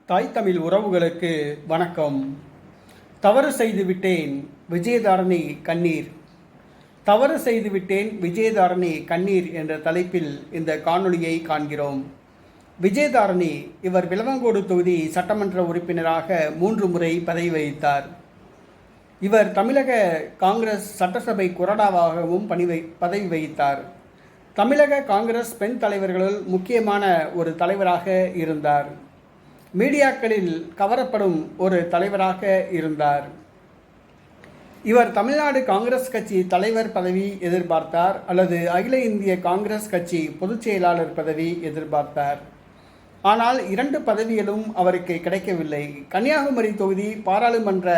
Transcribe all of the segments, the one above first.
தாய் தமிழ் உறவுகளுக்கு வணக்கம். தவறு செய்துவிட்டேன் விஜயதாரணி கண்ணீர். தவறு செய்துவிட்டேன் விஜயதாரணி கண்ணீர் என்ற தலைப்பில் இந்த காணொளியை காண்கிறோம். விஜயதாரணி இவர் விளவங்கோடு தொகுதி சட்டமன்ற உறுப்பினராக 3 முறை பதவி வகித்தார். இவர் தமிழக காங்கிரஸ் சட்டசபை கொறடாவாகவும் பதவி வகித்தார். தமிழக காங்கிரஸ் பெண் தலைவர்களுள் முக்கியமான ஒரு தலைவராக இருந்தார். மீடியாக்களில் கவரப்படும் ஒரு தலைவராக இருந்தார். இவர் தமிழ்நாடு காங்கிரஸ் கட்சி தலைவர் பதவி எதிர்பார்த்தார் அல்லது அகில இந்திய காங்கிரஸ் கட்சி பொதுச் செயலாளர் பதவி எதிர்பார்த்தார். ஆனால் 2 பதவிகளும் அவருக்கு கிடைக்கவில்லை. கன்னியாகுமரி தொகுதி பாராளுமன்ற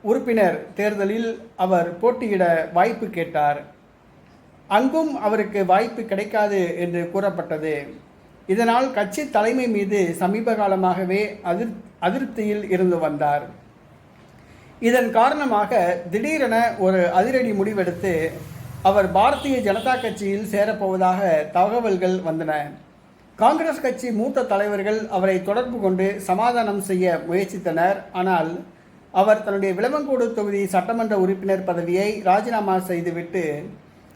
உறுப்பினர் தேர்தலில் அவர் போட்டியிட வாய்ப்பு கேட்டார். அங்கும் அவருக்கு வாய்ப்பு கிடைக்காது என்று கூறப்பட்டது. இதனால் கட்சி தலைமை மீது சமீப காலமாகவே அதிருப்தியில் இருந்து வந்தார். இதன் காரணமாக திடீரென ஒரு அதிரடி முடிவெடுத்து அவர் பாரதிய ஜனதா கட்சியில் சேரப்போவதாக தகவல்கள் வந்தன. காங்கிரஸ் கட்சி மூத்த தலைவர்கள் அவரை தொடர்பு கொண்டு சமாதானம் செய்ய முயற்சித்தனர். ஆனால் அவர் தன்னுடைய விளவங்கோடு தொகுதி சட்டமன்ற உறுப்பினர் பதவியை ராஜினாமா செய்துவிட்டு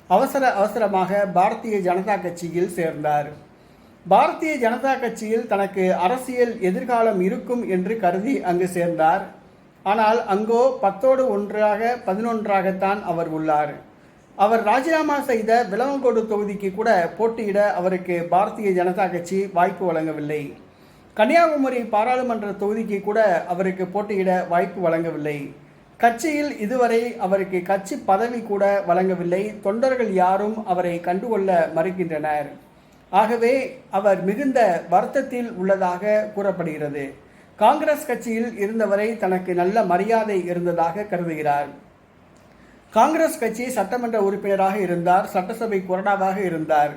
அவசரமாக பாரதிய ஜனதா கட்சியில் சேர்ந்தார். பாரதிய ஜனதா கட்சியில் தனக்கு அரசியல் எதிர்காலம் இருக்கும் என்று கருதி அங்கு சேர்ந்தார். ஆனால் அங்கோ 10ஓடு 1ஆக 11ஆகத்தான் அவர் உள்ளார். அவர் ராஜினாமா செய்த விளவங்கோடு தொகுதிக்கு கூட போட்டியிட அவருக்கு பாரதிய ஜனதா கட்சி வாய்ப்பு வழங்கவில்லை. கன்னியாகுமரி பாராளுமன்ற தொகுதிக்கு கூட அவருக்கு போட்டியிட வாய்ப்பு வழங்கவில்லை. கட்சியில் இதுவரை அவருக்கு கட்சி பதவி கூட வழங்கவில்லை. தொண்டர்கள் யாரும் அவரை கண்டுகொள்ள மறுக்கின்றனர். ஆகவே அவர் மிகுந்த வருத்தத்தில் உள்ளதாக கூறப்படுகிறது. காங்கிரஸ் கட்சியில் இருந்தவரை தனக்கு நல்ல மரியாதை இருந்ததாக கருதுகிறார். காங்கிரஸ் கட்சி சட்டமன்ற உறுப்பினராக இருந்தார். சட்டசபை கொறடாவாக இருந்தார்.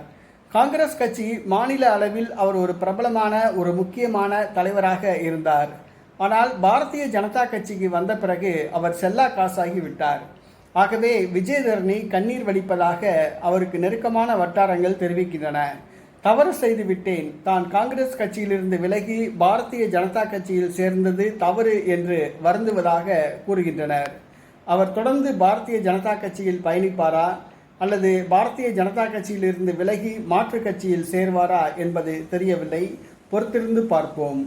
காங்கிரஸ் கட்சி மாநில அளவில் அவர் ஒரு பிரபலமான ஒரு முக்கியமான தலைவராக இருந்தார். ஆனால் பாரதிய ஜனதா கட்சிக்கு வந்த பிறகு அவர் செல்லா காசாகி விட்டார். ஆகவே விஜயதாரணி கண்ணீர் வடிப்பதாக அவருக்கு நெருக்கமான வட்டாரங்கள் தெரிவிக்கின்றன. தவறு செய்துவிட்டேன், தான் காங்கிரஸ் கட்சியிலிருந்து விலகி பாரதிய ஜனதா கட்சியில் சேர்ந்தது தவறு என்று வருந்துவதாக கூறுகின்றனர். அவர் தொடர்ந்து பாரதிய ஜனதா கட்சியில் பயணிப்பாரா அல்லது பாரதிய ஜனதா கட்சியிலிருந்து விலகி மாற்றுக் கட்சியில் சேர்வாரா என்பது தெரியவில்லை. பொறுத்திருந்து பார்ப்போம்.